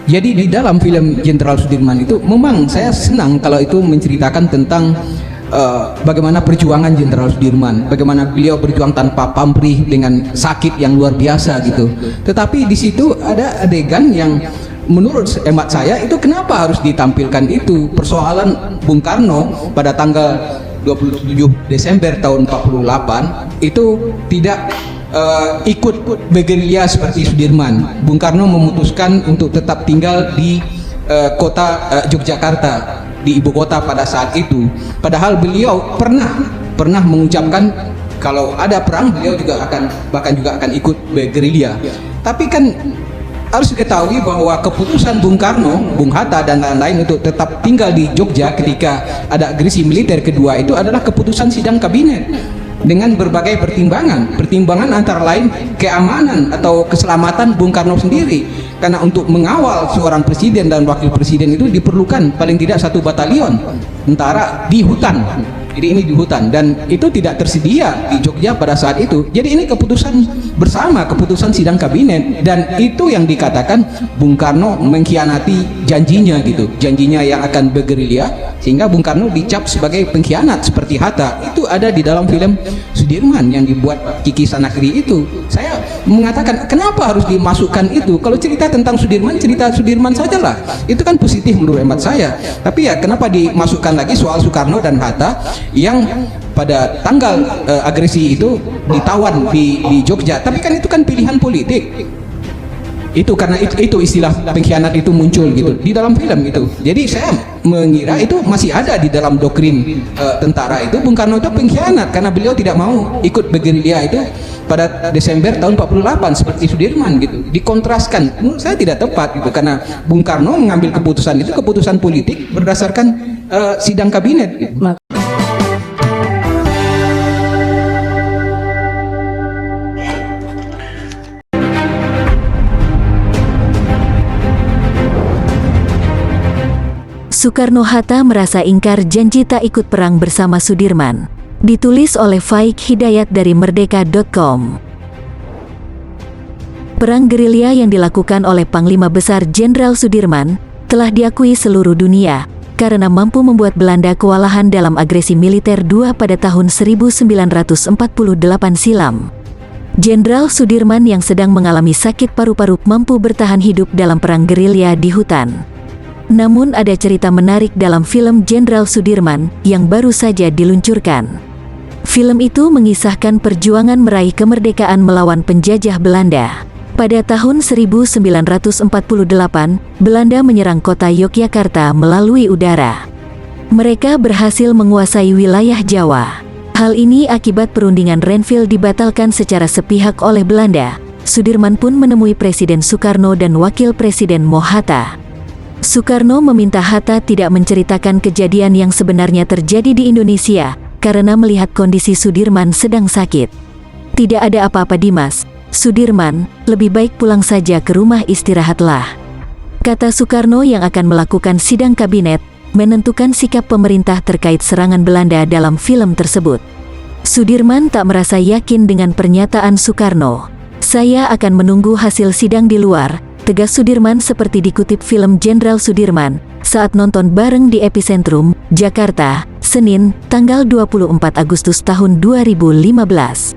Jadi di dalam film Jenderal Sudirman itu memang saya senang kalau itu menceritakan tentang bagaimana perjuangan Jenderal Sudirman, bagaimana beliau berjuang tanpa pamrih dengan sakit yang luar biasa gitu. Tetapi di situ ada adegan yang menurut hemat saya itu kenapa harus ditampilkan itu, persoalan Bung Karno pada tanggal 27 Desember tahun 48 itu tidak ikut bergerilya seperti Sudirman. Bung Karno memutuskan untuk tetap tinggal di kota Yogyakarta, di ibu kota pada saat itu. Padahal beliau pernah mengucapkan kalau ada perang beliau juga bahkan akan ikut bergerilya. Tapi kan harus diketahui bahwa keputusan Bung Karno, Bung Hatta dan lain-lain untuk tetap tinggal di Jogja ketika ada agresi militer kedua itu adalah keputusan sidang kabinet dengan berbagai pertimbangan antara lain keamanan atau keselamatan Bung Karno sendiri, karena untuk mengawal seorang presiden dan wakil presiden itu diperlukan paling tidak 1 batalion tentara di hutan. Jadi ini di hutan dan itu tidak tersedia di Jogja pada saat itu. Jadi ini keputusan bersama, keputusan sidang kabinet, dan itu yang dikatakan Bung Karno mengkhianati janjinya gitu, janjinya yang akan bergerilya, sehingga Bung Karno dicap sebagai pengkhianat seperti Hatta. Itu ada di dalam film Sudirman yang dibuat Kiki Sanakri itu. Saya mengatakan kenapa harus dimasukkan itu? Kalau cerita tentang Sudirman, cerita Sudirman sajalah. Itu kan positif menurut hemat saya. Tapi ya kenapa dimasukkan lagi soal Soekarno dan Hatta yang pada tanggal agresi itu ditawan di Jogja? Tapi kan itu kan pilihan politik. Itu karena itu istilah pengkhianat itu muncul gitu di dalam film itu. Jadi saya mengira itu masih ada di dalam doktrin tentara itu. Bung Karno itu pengkhianat karena beliau tidak mau ikut bergerilya itu pada Desember tahun 48 seperti Sudirman gitu. Dikontraskan, menurut saya tidak tepat gitu, karena Bung Karno mengambil keputusan itu keputusan politik berdasarkan sidang kabinet gitu. Soekarno-Hatta merasa ingkar janji tak ikut perang bersama Sudirman. Ditulis oleh Faik Hidayat dari Merdeka.com. Perang gerilya yang dilakukan oleh Panglima Besar Jenderal Sudirman telah diakui seluruh dunia karena mampu membuat Belanda kewalahan dalam agresi militer II pada tahun 1948 silam. Jenderal Sudirman yang sedang mengalami sakit paru-paru mampu bertahan hidup dalam perang gerilya di hutan. Namun ada cerita menarik dalam film Jenderal Sudirman yang baru saja diluncurkan. Film itu mengisahkan perjuangan meraih kemerdekaan melawan penjajah Belanda. Pada tahun 1948, Belanda menyerang kota Yogyakarta melalui udara. Mereka berhasil menguasai wilayah Jawa. Hal ini akibat perundingan Renville dibatalkan secara sepihak oleh Belanda. Sudirman pun menemui Presiden Soekarno dan Wakil Presiden Hatta. Soekarno meminta Hatta tidak menceritakan kejadian yang sebenarnya terjadi di Indonesia karena melihat kondisi Sudirman sedang sakit. Tidak ada apa-apa Dimas, Sudirman, lebih baik pulang saja ke rumah istirahatlah, kata Soekarno yang akan melakukan sidang kabinet, menentukan sikap pemerintah terkait serangan Belanda dalam film tersebut. Sudirman tak merasa yakin dengan pernyataan Soekarno. Saya akan menunggu hasil sidang di luar, tegas Sudirman seperti dikutip film Jenderal Sudirman saat nonton bareng di Epicentrum, Jakarta, Senin, tanggal 24 Agustus tahun 2015.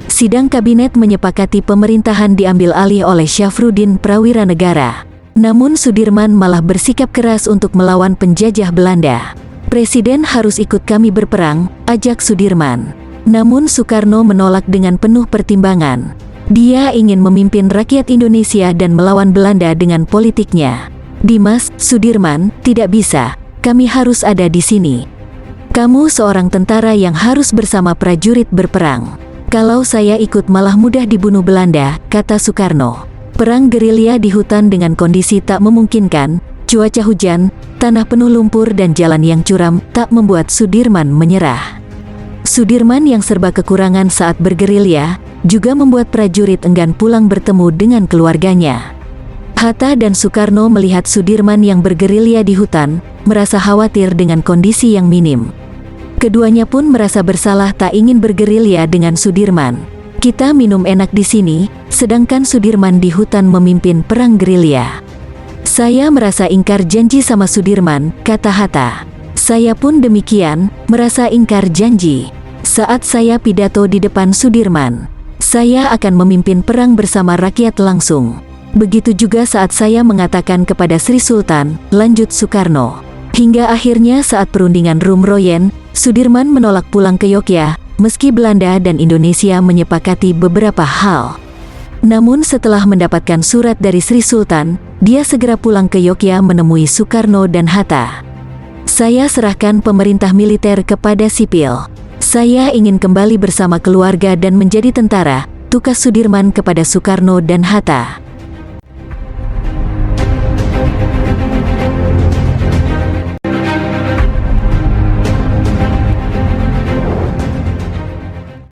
Sidang kabinet menyepakati pemerintahan diambil alih oleh Syafruddin Prawiranegara. Namun Sudirman malah bersikap keras untuk melawan penjajah Belanda. Presiden harus ikut kami berperang, ajak Sudirman. Namun Soekarno menolak dengan penuh pertimbangan. Dia ingin memimpin rakyat Indonesia dan melawan Belanda dengan politiknya. Dimas, Sudirman, tidak bisa. Kami harus ada di sini. Kamu seorang tentara yang harus bersama prajurit berperang. Kalau saya ikut malah mudah dibunuh Belanda, kata Soekarno. Perang gerilya di hutan dengan kondisi tak memungkinkan, cuaca hujan, tanah penuh lumpur dan jalan yang curam tak membuat Sudirman menyerah. Sudirman yang serba kekurangan saat bergerilya juga membuat prajurit enggan pulang bertemu dengan keluarganya. Hatta dan Soekarno melihat Sudirman yang bergerilya di hutan, merasa khawatir dengan kondisi yang minim. Keduanya pun merasa bersalah tak ingin bergerilya dengan Sudirman. Kita minum enak di sini, sedangkan Sudirman di hutan memimpin perang gerilya. Saya merasa ingkar janji sama Sudirman, kata Hatta. Saya pun demikian, merasa ingkar janji. Saat saya pidato di depan Sudirman, saya akan memimpin perang bersama rakyat langsung. Begitu juga saat saya mengatakan kepada Sri Sultan, lanjut Soekarno. Hingga akhirnya saat perundingan Rumroyen, Sudirman menolak pulang ke Yogyakarta, meski Belanda dan Indonesia menyepakati beberapa hal. Namun setelah mendapatkan surat dari Sri Sultan, dia segera pulang ke Yogyakarta menemui Soekarno dan Hatta. Saya serahkan pemerintah militer kepada sipil. Saya ingin kembali bersama keluarga dan menjadi tentara, tukas Sudirman kepada Soekarno dan Hatta.